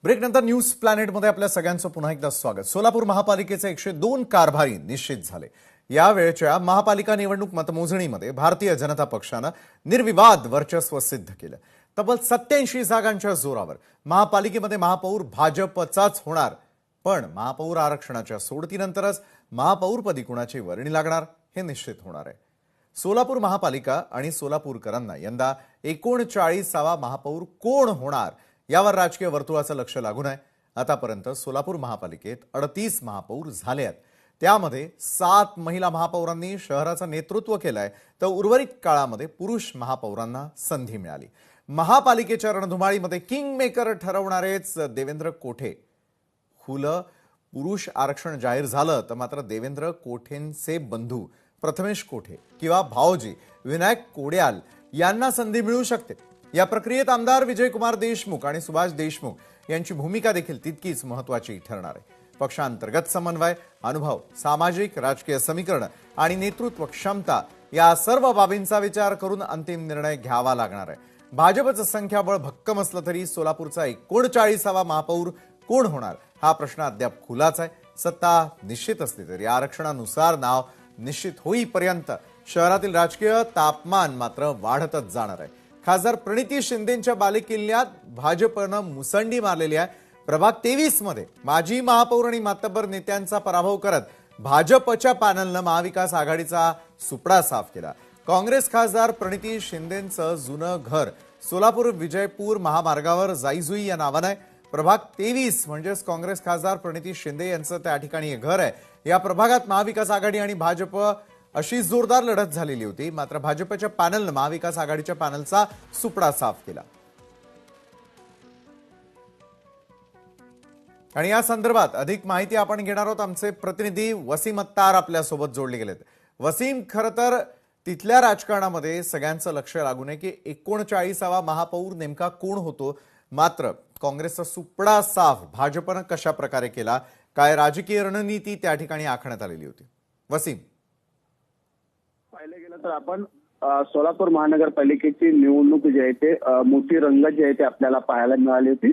ब्रेकनंतर news प्लॅनेटमध्ये आपल्या सगळ्यांचं पुन्हा एकदा स्वागत। सोलापूर महापालिकेचे 102 कारभारी निश्चित झाले। या वेळच्या महापालिका निवडणूक मतमोजणीमध्ये भारतीय जनता पक्षाने निर्विवाद वर्चस्व सिद्ध केलं। तब्बल 87 जागांच्या जोरावर महापालिकेमध्ये महापौर भाजपचाच होणार, पण महापौर आरक्षणाच्या सोडतीनंतरच महापौरपदी कुणाची वर्णी लागणार हे निश्चित होणार आहे। सोलापूर महापालिका आणि सोलापूरकरांना यंदा 39वा महापौर कोण होणार यावर राजकीय वर्तुळाचं लक्ष लागून आहे। आतापर्यंत सोलापूर महापालिकेत 38 महापौर झाले आहेत। त्यामध्ये 7 महिला महापौरांनी शहराचं नेतृत्व केलंय, तर उर्वरित काळामध्ये पुरुष महापौरांना संधी मिळाली। महापालिकेच्या रणधुमाळीमध्ये किंग मेकर ठरवणारेच देवेंद्र कोठे। खुलं पुरुष आरक्षण जाहीर झालं तर मात्र देवेंद्र कोठेंचे बंधू प्रथमेश कोठे किंवा भाऊजी विनायक कोड्याल यांना संधी मिळू शकते। या प्रक्रियेत आमदार विजयकुमार देशमुख आणि सुभाष देशमुख यांची भूमिका देखील तितकीच महत्त्वाची ठरणार आहे। पक्षांतर्गत समन्वय, अनुभव, सामाजिक राजकीय समीकरण आणि नेतृत्व क्षमता या सर्व बाबींचा विचार करून अंतिम निर्णय घ्यावा लागणार आहे। भाजपचं संख्याबळ भक्कम असलं तरी सोलापूरचा 39वा महापौर कोण होणार हा प्रश्न अद्याप खुलाच आहे। सत्ता निश्चित असली तरी आरक्षणानुसार नाव निश्चित होईपर्यंत शहरातील राजकीय तापमान मात्र वाढतच जाणार आहे। खासदार प्रणिती शिंदेंच्या बालेकिल्ल्यात भाजपनं मुसंडी मारलेली आहे। प्रभाग 23 मध्ये माजी महापौर आणि मातब्बर नेत्यांचा पराभव करत भाजपच्या पॅनलनं महाविकास आघाडीचा सुपडा साफ केला। काँग्रेस खासदार प्रणिती शिंदेंचं जुनं घर सोलापूर विजयपूर महामार्गावर जाईजुई या नावानं आहे। प्रभाग 23 म्हणजेच काँग्रेस खासदार प्रणिती शिंदे यांचं त्या ठिकाणी घर आहे। या प्रभागात महाविकास आघाडी आणि भाजप अशी जोरदार लढत झालेली होती, मात्र भाजपच्या पॅनलनं महाविकास आघाडीच्या पॅनलचा सुपडा साफ केला। आणि या संदर्भात अधिक माहिती आपण घेणार आहोत। आमचे प्रतिनिधी वसीम अत्तार आपल्या सोबत जोडले गेलेत। वसीम, खरं तर तिथल्या राजकारणामध्ये सगळ्यांचं लक्ष लागून आहे की 39वा महापौर नेमका कोण होतो, मात्र काँग्रेसचा सुपडा साफ भाजपनं कशा प्रकारे केला, काय राजकीय रणनीती त्या ठिकाणी आखण्यात आलेली होती? वसीम, पाहिलं गेलं तर आपण सोलापूर महानगरपालिकेची निवडणूक जी आहे ते मोठी रंगत जी आहे ते आपल्याला पाहायला मिळाली होती।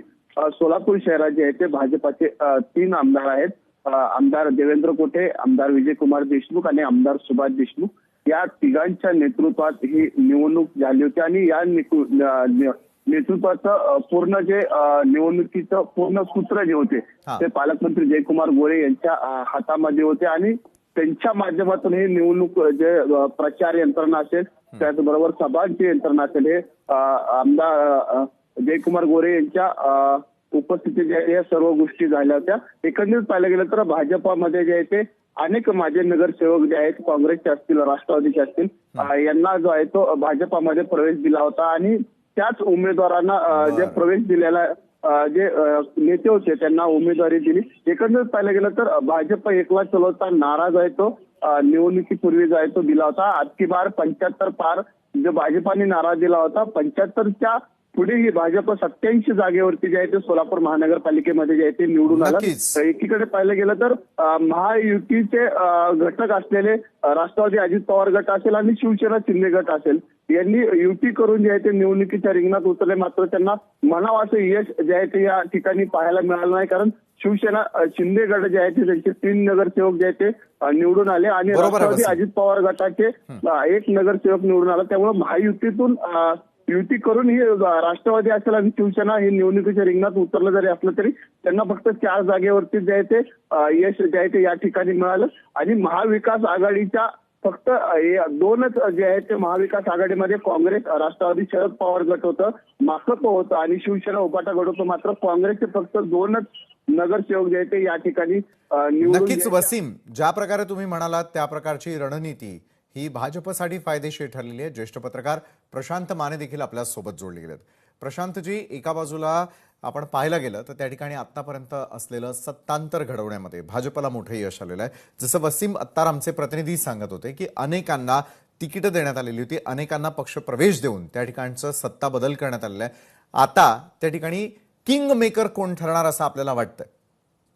सोलापूर शहरात जे आहे ते भाजपाचे 3 आमदार आहेत। आमदार देवेंद्र कोठे, आमदार विजयकुमार देशमुख आणि आमदार सुभाष देशमुख या तिघांच्या नेतृत्वात ही निवडणूक झाली होती। आणि या नेतृत्वाचं पूर्ण जे निवडणुकीचं पूर्ण सूत्र जे होते ते पालकमंत्री जयकुमार गोरे यांच्या हातामध्ये होते। आणि त्यांच्या माध्यमातून हे निवडणूक जे प्रचार यंत्रणा असेल, त्याचबरोबर सभांची यंत्रणा असेल, हे आमदार जयकुमार गोरे यांच्या उपस्थितीत या सर्व गोष्टी झाल्या होत्या। एकंदरीत पाहिलं गेलं तर भाजपामध्ये जे आहे ते अनेक माजी नगरसेवक जे आहेत, काँग्रेसचे असतील, राष्ट्रवादीचे असतील, यांना जो आहे तो भाजपामध्ये प्रवेश दिला होता। आणि त्याच उमेदवारांना जे प्रवेश दिलेला जे नेते होते त्यांना उमेदवारी दिली। एकंदरीत पाहिलं गेलं तर भाजप एकला चलवता नारा जो आहे तो निवडणुकीपूर्वी जो आहे तो दिला होता। आजकी बार 75 पार जो भाजपाने नारा दिला होता, 75च्या पुढेही भाजप 87 जागेवरती जे आहे ते सोलापूर महानगरपालिकेमध्ये जे आहे ते निवडून आलं। एकीकडे पाहिलं गेलं तर महायुतीचे घटक असलेले राष्ट्रवादी अजित पवार गट असेल आणि शिवसेना शिंदे गट असेल, यांनी युती करून जे आहे ते निवडणुकीच्या रिंगणात उतरले, मात्र त्यांना म्हणावं असं यश जे आहे ते या ठिकाणी पाहायला मिळालं नाही। कारण शिवसेना शिंदे गट जे आहे ते त्यांचे 3 नगरसेवक जे आहे ते निवडून आले आणि राष्ट्रवादी अजित पवार गटाचे 1 नगरसेवक निवडून आला। त्यामुळे महायुतीतून युती करून ही राष्ट्रवादी असेल आणि शिवसेना ही निवडणुकीच्या रिंगणात उतरलं जरी असलं तरी त्यांना फक्त 4 जागेवरती जे आहे ते यश जे आहे ते या ठिकाणी मिळालं। आणि महाविकास आघाडीच्या फक्त 2च जे आहे ते महाविकास आघाडीमध्ये काँग्रेस, राष्ट्रवादी शरद पवार गट होतं, माकप होतं आणि शिवसेना उभाटा गट होतं, मात्र काँग्रेसचे फक्त 2च नगरसेवक जे आहे ते या ठिकाणी निवडून। नक्कीच वसीम, ज्या प्रकारे तुम्ही म्हणालात त्या प्रकारची रणनीती ही भाजपसाठी फायदेशीर ठरलेली आहे। ज्येष्ठ पत्रकार प्रशांत माने देखील आपल्या सोबत जोडले गेलेत। प्रशांतजी, एका बाजूला आपण पाहायला गेलं तर त्या ठिकाणी आतापर्यंत असलेलं सत्तांतर घडवण्यामध्ये भाजपला मोठं यश आलेलं आहे। जसं वसीम अत्तार आमचे प्रतिनिधी सांगत होते की अनेकांना तिकीट देण्यात आलेली होती, अनेकांना पक्ष प्रवेश देऊन त्या ठिकाणचं सत्ता बदल करण्यात आलेला आहे। आता त्या ठिकाणी किंग मेकर कोण ठरणार असं आपल्याला वाटतंय?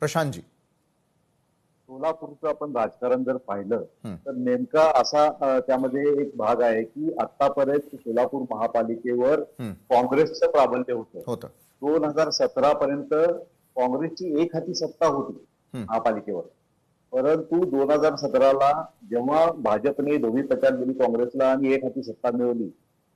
प्रशांतजी, सोलापूरचं आपण राजकारण जर पाहिलं तर नेमका असा त्यामध्ये एक भाग आहे की आतापर्यंत सोलापूर महापालिकेवर काँग्रेसचं प्राबल्य होतं। 2017 पर्यंत काँग्रेसची एक हाती सत्ता होती महापालिकेवर. परंतु 2017ला जेव्हा भाजपने दोन्ही प्रचार दिली काँग्रेसला आणि एक हाती सत्ता मिळवली,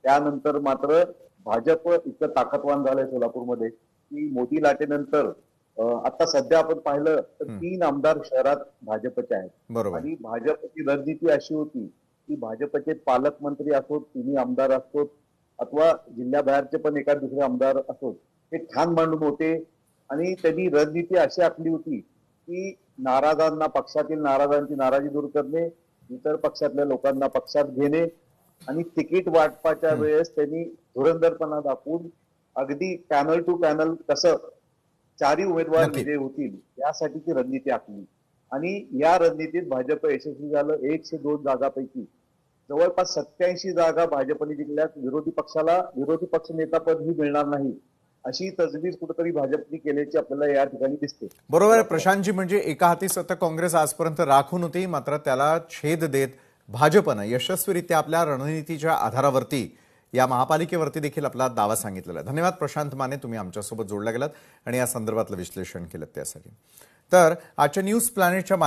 त्यानंतर मात्र भाजप इतकं ताकदवान झालंय सोलापूरमध्ये की मोदी लाटेनंतर आता सध्या आपण पाहिलं तर 3 आमदार शहरात भाजपचे आहेत. बरोबर. आणि भाजपची रणनीती अशी होती की भाजपचे पालकमंत्री असोत, 3 आमदार असोत अथवा जिल्ह्याबाहेरचे पण एखाद दुसरे आमदार असोत, हे ठाण मांडून होते. आणि त्यांनी रणनीती अशी आखली होती की नाराजांना, पक्षातील नाराजांची नाराजी दूर करणे, इतर पक्षातल्या लोकांना पक्षात घेणे आणि तिकीट वाटपाच्या वेळेस त्यांनी धुरंधरपणा दाखवून अगदी पॅनल टू पॅनल कसं 4ही उमेदवार नक्की. विजयी होतील यासाठी ती रणनीती आखली. आणि या रणनीतीत भाजप यशस्वी झालं. 102 जागापैकी जवळपास 87 जागा भाजपने जिंकल्यात. विरोधी पक्षाला विरोधी पक्ष नेतापदही मिळणार नाही अशी तजवीज कुठेतरी भाजपने केल्याची आपल्याला या ठिकाणी दिसते. बरोबर आहे प्रशांतजी. म्हणजे एका हाती सत्ता काँग्रेस आजपर्यंत राखून होती, मात्र त्याला छेद देत भाजपनं यशस्वीरित्या आपल्या रणनीतीच्या आधारावरती या महापालिकेवरती देखील आपला दावा सांगितलेला आहे. धन्यवाद प्रशांत माने, तुम्ही आमच्यासोबत जोडला गेलात आणि या संदर्भातलं विश्लेषण केलं त्यासाठी. तर आजच्या न्यूज प्लॅनेटच्या